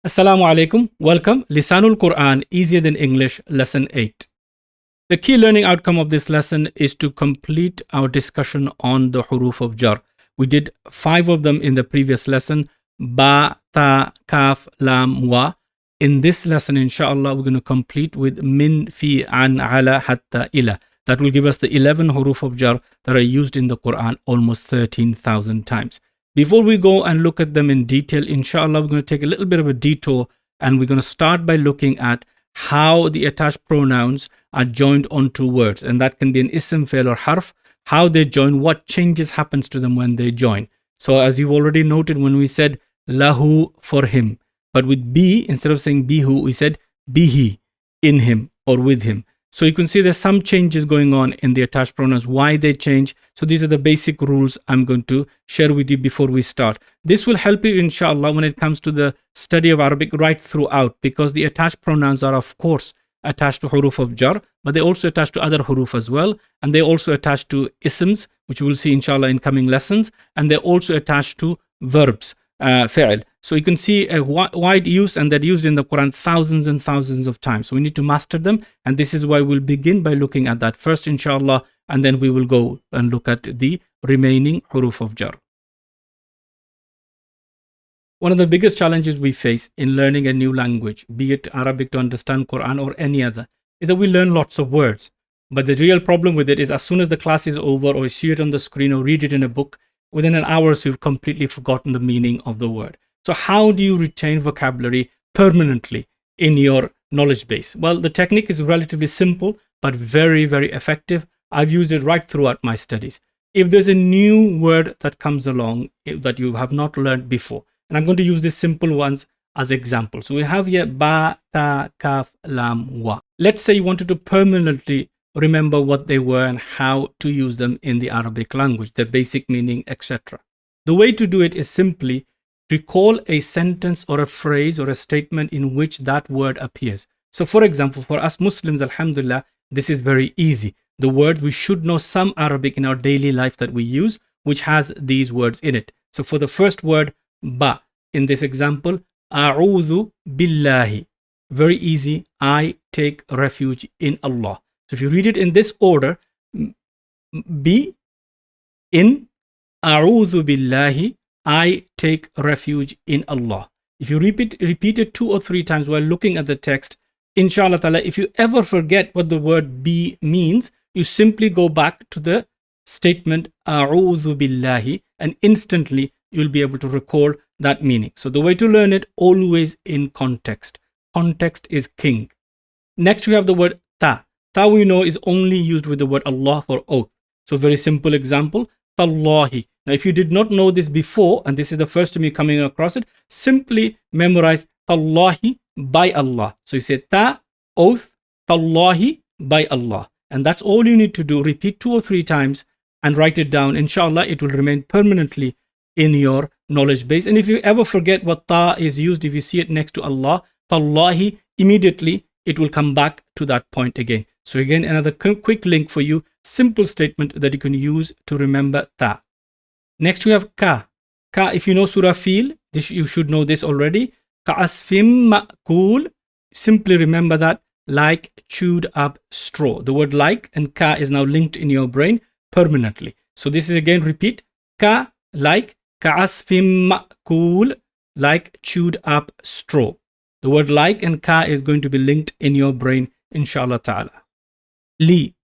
Assalamu alaikum. Welcome. Lisaan-ul-Qur'an, Easier Than English, Lesson 8. The key learning outcome of this lesson is to complete our discussion on the huruf-of-Jarr. We did 5 of them in the previous lesson. Ba, ta, kaf, lam, wa. In this lesson, inshallah, we're going to complete with min, fi, an, ala, hatta, ila. That will give us the 11 huruf-of-Jarr that are used in the Quran almost 13,000 times. Before we go and look at them in detail, inshallah, we're going to take a little bit of a detour and we're going to start by looking at how the attached pronouns are joined onto words. And that can be an ism, fail or harf, how they join, what changes happens to them when they join. So as you've already noted when we said lahu for him, but with be, instead of saying bihu, we said bihi, in him or with him. So you can see there's some changes going on in the attached pronouns, why they change. So these are the basic rules I'm going to share with you before we start. This will help you, inshallah, when it comes to the study of Arabic right throughout, because the attached pronouns are, of course, attached to huruf-of-Jarr, but they also attach to other huruf as well. And they also attach to isms, which we'll see, inshallah, in coming lessons. And they're also attached to verbs, fi'l. So you can see a wide use, and they're used in the Quran thousands and thousands of times. So we need to master them. And this is why we'll begin by looking at that first, inshallah, and then we will go and look at the remaining huruf-of-Jarr. One of the biggest challenges we face in learning a new language, be it Arabic to understand Quran or any other, is that we learn lots of words. But the real problem with it is as soon as the class is over, or you see it on the screen or read it in a book, within an hour, so you've completely forgotten the meaning of the word. So how do you retain vocabulary permanently in your knowledge base? Well, the technique is relatively simple, but very, very effective. I've used it right throughout my studies. If there's a new word that comes along that you have not learned before, and I'm going to use these simple ones as examples. So we have here ba, ta, kaf, lam, wa. Let's say you wanted to permanently remember what they were and how to use them in the Arabic language, their basic meaning, etc. The way to do it is simply recall a sentence or a phrase or a statement in which that word appears. So for example, for us Muslims, alhamdulillah, this is very easy. The word, we should know some Arabic in our daily life that we use, which has these words in it. So for the first word, ba, in this example, a'udhu billahi. Very easy. I take refuge in Allah. So if you read it in this order, be, in, a'udhu billahi, I take refuge in Allah. If you repeat it 2 or 3 times while looking at the text, inshallah ta'ala, if you ever forget what the word be means, you simply go back to the statement a'udhu billahi, and instantly you'll be able to recall that meaning. So the way to learn it, always in context. Context is king. Next we have the word ta. Ta we know is only used with the word Allah for oath. So very simple example, tallahi. Now if you did not know this before, and this is the first time you're coming across it, simply memorize tallahi, by Allah. So you say ta, oath, tallahi, by Allah. And that's all you need to do. Repeat 2 or 3 times and write it down. Inshallah, it will remain permanently in your knowledge base. And if you ever forget what ta is used, if you see it next to Allah, tallahi, immediately it will come back to that point again. So again, another quick link for you, simple statement that you can use to remember ta. Next we have ka. Ka, if you know Surah Fil, you should know this already. Ka'asfim ma'kul, simply remember that, like chewed up straw. The word like and ka is now linked in your brain permanently. So this is again, repeat, ka, like, ka'asfim ma'kul, like chewed up straw. The word like and ka is going to be linked in your brain, inshallah ta'ala. Li.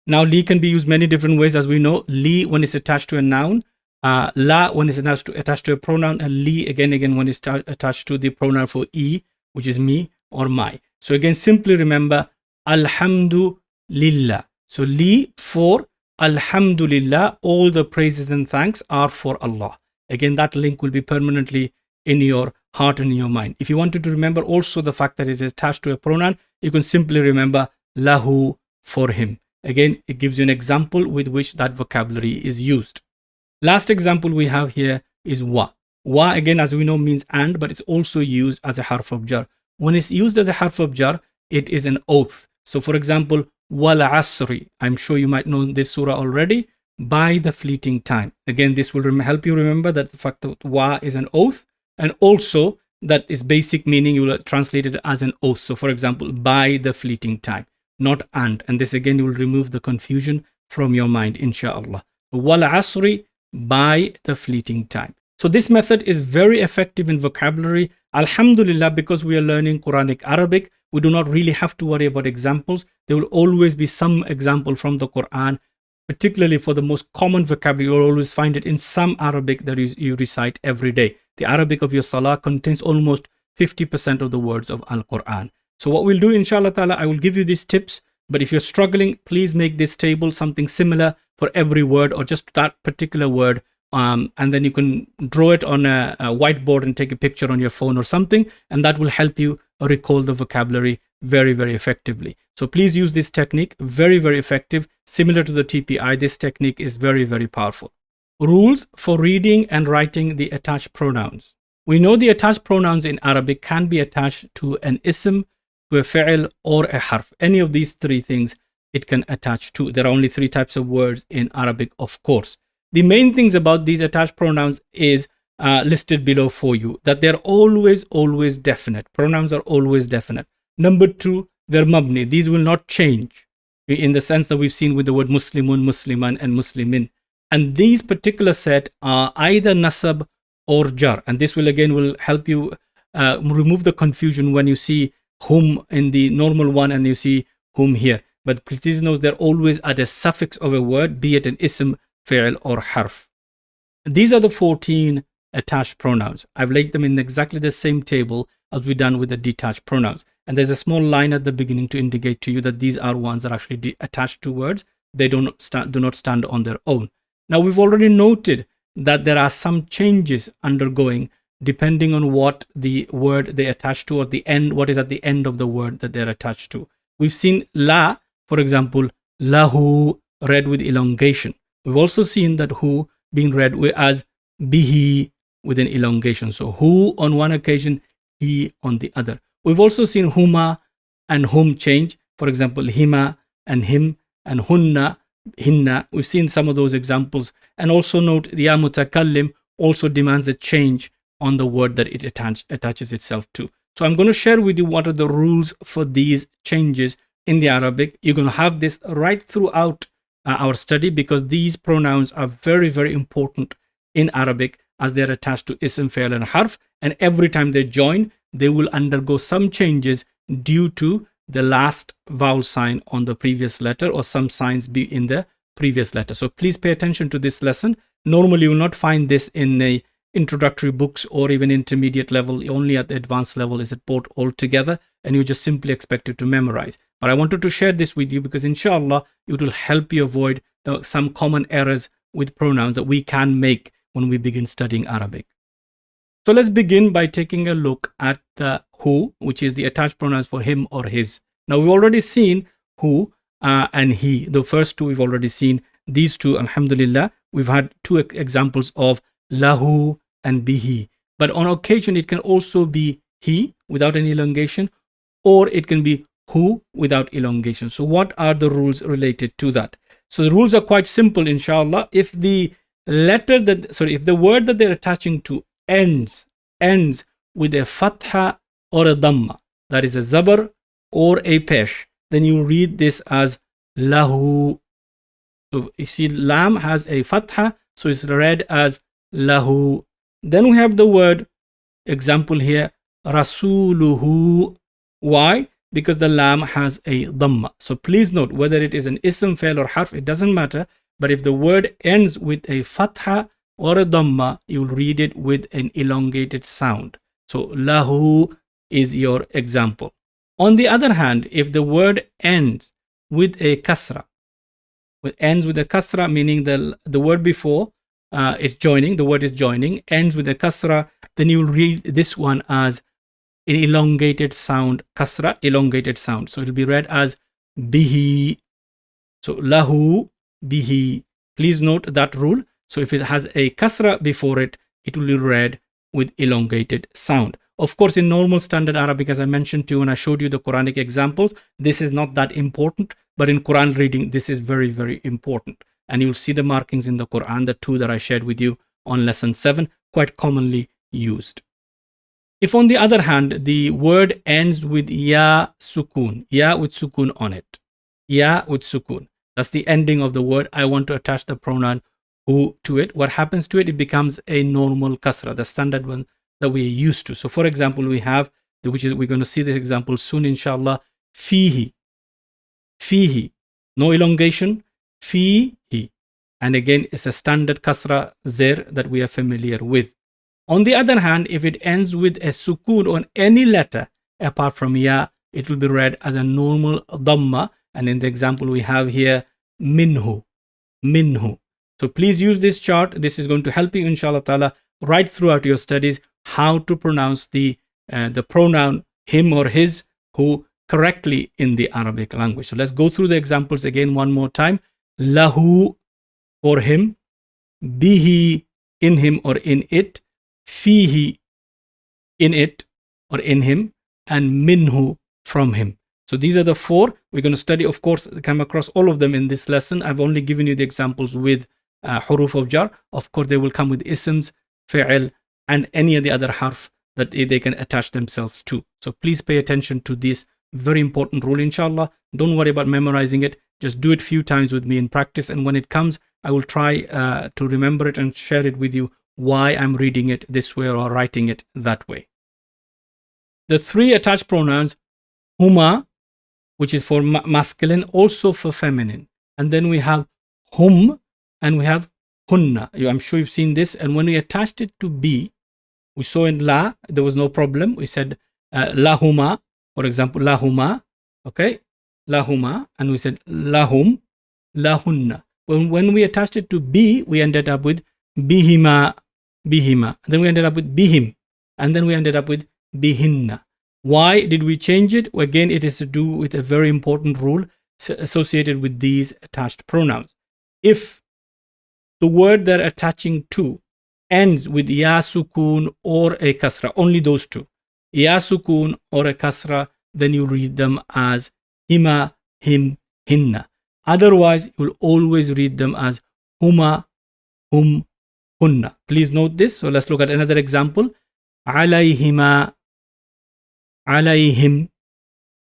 Now li can be used many different ways, as we know. Li when it's attached to a noun, la when it's attached to a pronoun, and li again when it's attached to the pronoun for e, which is me or my. So again, simply remember alhamdulillah. So li for alhamdulillah, all the praises and thanks are for Allah. Again, that link will be permanently in your heart and in your mind. If you wanted to remember also the fact that it is attached to a pronoun, you can simply remember lahu, for him. Again, it gives you an example with which that vocabulary is used. Last example we have here is wa. Wa, again, as we know, means and, but it's also used as a harf-of-Jarr. When it's used as a harf-of-Jarr, it is an oath. So for example, wal asri. I'm sure you might know this surah already. By the fleeting time. Again, this will help you remember that the fact that wa is an oath, and also that is basic meaning, you will translate it as an oath. So for example, by the fleeting time, not and. And this again, you will remove the confusion from your mind, inshallah. Wal asri, by the fleeting time. So this method is very effective in vocabulary. Alhamdulillah, because we are learning Quranic Arabic, we do not really have to worry about examples. There will always be some example from the Quran, particularly for the most common vocabulary. You'll always find it in some Arabic that you recite every day. The Arabic of your Salah contains almost 50% of the words of Al-Quran. So what we'll do, inshallah ta'ala, I will give you these tips. But if you're struggling, please make this table something similar for every word, or just that particular word. And then you can draw it on a whiteboard and take a picture on your phone or something. And that will help you recall the vocabulary very, very effectively. So please use this technique. Very, very effective. Similar to the TPI, this technique is very, very powerful. Rules for reading and writing the attached pronouns. We know the attached pronouns in Arabic can be attached to an ism, to a fi'l, or a harf. Any of these three things it can attach to. There are only three types of words in Arabic, of course. The main things about these attached pronouns is listed below for you, that they're always definite. Pronouns are always definite. Number two, they're mabni. These will not change in the sense that we've seen with the word muslimun, musliman, and muslimin. And these particular set are either nasab or jar. And this will help you remove the confusion when you see whom in the normal one and you see whom here. But please note they're always at a suffix of a word, be it an ism, fi'l, or harf. These are the 14 attached pronouns. I've laid them in exactly the same table as we've done with the detached pronouns. And there's a small line at the beginning to indicate to you that these are ones that are actually attached to words. They do not stand on their own. Now, we've already noted that there are some changes undergoing depending on what the word they attach to, or the end, what is at the end of the word that they're attached to. We've seen la, for example, lahu, read with elongation. We've also seen that hu being read as bihi with an elongation. So hu on one occasion, he on the other. We've also seen huma and hum change. For example, hima and him, and hunna, hinna. We've seen some of those examples. And also note, the ya mutakallim also demands a change on the word that it attaches itself to. So I'm going to share with you what are the rules for these changes in the Arabic. You're going to have this right throughout our study, because these pronouns are very, very important in Arabic as they're attached to ism, fi'l, and harf. And every time they join, they will undergo some changes due to the last vowel sign on the previous letter, or some signs be in the previous letter. So please pay attention to this lesson. Normally, you will not find this in the introductory books or even intermediate level. Only at the advanced level is it brought all together, and you just simply expect it to memorize. But I wanted to share this with you because inshallah, it will help you avoid some common errors with pronouns that we can make when we begin studying Arabic. So let's begin by taking a look at the who, which is the attached pronouns for him or his. Now, we've already seen who and he. The first two we've already seen. These two, alhamdulillah, we've had two examples of lahu and bihi. But on occasion, it can also be he without any elongation, or it can be who without elongation. So what are the rules related to that? So the rules are quite simple, inshallah. If the word that they're attaching to ends with a fatha or a dhamma, that is a zabar or a pesh, then you read this as lahu. So you see, lam has a fatha, so it's read as lahu. Then we have the word, example here, rasuluhu. Why? Because the lam has a dhamma. So please note, whether it is an ism, fail, or harf, it doesn't matter. But if the word ends with a fatha or a dhamma, you'll read it with an elongated sound. So lahu is your example. On the other hand, if the word ends with a kasra, meaning the word before is joining, the word is joining, ends with a kasra, then you'll read this one as an elongated sound, kasra, elongated sound. So it'll be read as bihi. So lahu, bihi. Please note that rule. So if it has a kasra before it, it will be read with elongated sound. Of course, in normal standard Arabic, as I mentioned to you when I showed you the Quranic examples, this is not that important. But in Quran reading, this is very, very important. And you'll see the markings in the Quran, the two that I shared with you on lesson 7, quite commonly used. If on the other hand, the word ends with ya sukun, ya with sukun on it, ya with sukun, that's the ending of the word. I want to attach the pronoun who to it. What happens to it? It becomes a normal kasra, the standard one that we're used to. So for example, we have, which is, we're going to see this example soon, inshallah, fihi, fihi, no elongation, fihi. And again, it's a standard kasra zer that we are familiar with. On the other hand, if it ends with a sukun on any letter apart from ya, it will be read as a normal dhamma. And in the example we have here, minhu, minhu. So please use this chart. This is going to help you, inshallah ta'ala, right throughout your studies, how to pronounce the pronoun him or his, who, correctly in the Arabic language. So let's go through the examples again one more time. Lahu, for him, bihi, in him or in it, fihi, in it or in him, and minhu, from him. So these are the four. We're going to study, of course, come across all of them in this lesson. I've only given you the examples with huruf-of-Jarr. Of course, they will come with isms, fi'il, and any of the other harf that they can attach themselves to. So please pay attention to this very important rule, inshallah. Don't worry about memorizing it. Just do it a few times with me in practice. And when it comes, I will try to remember it and share it with you why I'm reading it this way or writing it that way. The three attached pronouns, huma, which is for masculine, also for feminine. And then we have hum and we have hunna. I'm sure you've seen this. And when we attached it to be, we saw in la, there was no problem. We said lahuma, for example, lahuma, okay, lahuma, and we said lahum, lahunna. When we attached it to be, we ended up with bihima, bihima. Then we ended up with bihim, and then we ended up with bihinna. Why did we change it? Well, again, it is to do with a very important rule associated with these attached pronouns. If the word they're attaching to ends with ya sukun or a kasra, only those two, ya sukun or a kasra, then you read them as hima, him, hinna. Otherwise, you will always read them as huma, hum, hunna. Please note this. So let's look at another example. Alayhima, alayhim,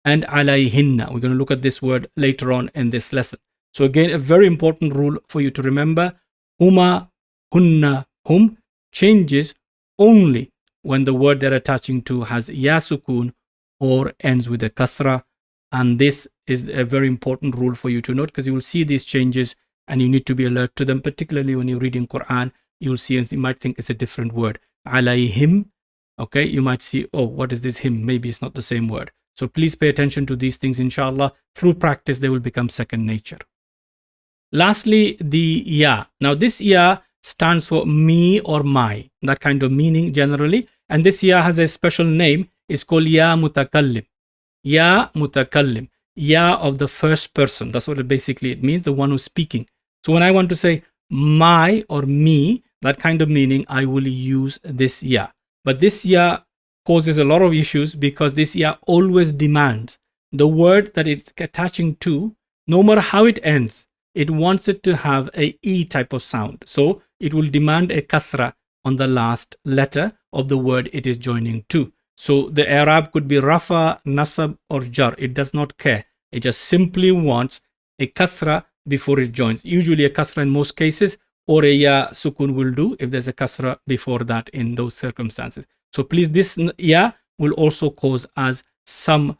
and alayhinna. We're going to look at this word later on in this lesson. So again, a very important rule for you to remember. Huma, hunna, hum changes only when the word they're attaching to has ya sukun or ends with a kasra. And this is a very important rule for you to note, because you will see these changes and you need to be alert to them, particularly when you're reading Quran. You'll see and you might think it's a different word. Alayhim, okay, you might see, oh, what is this him? Maybe it's not the same word. So please pay attention to these things, inshallah. Through practice, they will become second nature. Lastly, the ya. Now this ya stands for me or my, that kind of meaning generally. And this ya has a special name. It's called ya mutakallim. Ya mutakallim. Ya of the first person. That's what it means, the one who's speaking. So when I want to say my or me, that kind of meaning, I will use this ya. But this ya causes a lot of issues, because this ya always demands the word that it's attaching to, no matter how it ends, it wants it to have a E type of sound. So it will demand a kasra on the last letter of the word it is joining to. So the Arab could be rafa, nasab, or jar. It does not care. It just simply wants a kasra before it joins. Usually a kasra in most cases, or a ya sukun will do if there's a kasra before that in those circumstances. So please, this ya will also cause us some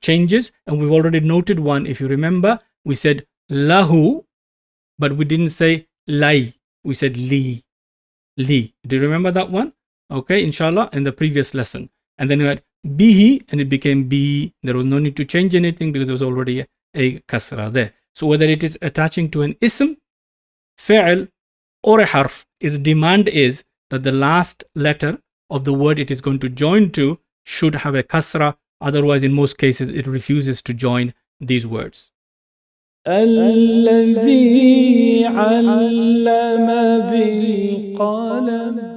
changes. And we've already noted one. If you remember, we said lahu, but we didn't say lai. We said li. Li. Do you remember that one? Okay, inshallah, in the previous lesson. And then we had bihi, and it became bi. There was no need to change anything because there was already a kasra there. So whether it is attaching to an ism, fi'il, or a harf, its demand is that the last letter of the word it is going to join to should have a kasra. Otherwise, in most cases, it refuses to join these words. الذي علم بالقلم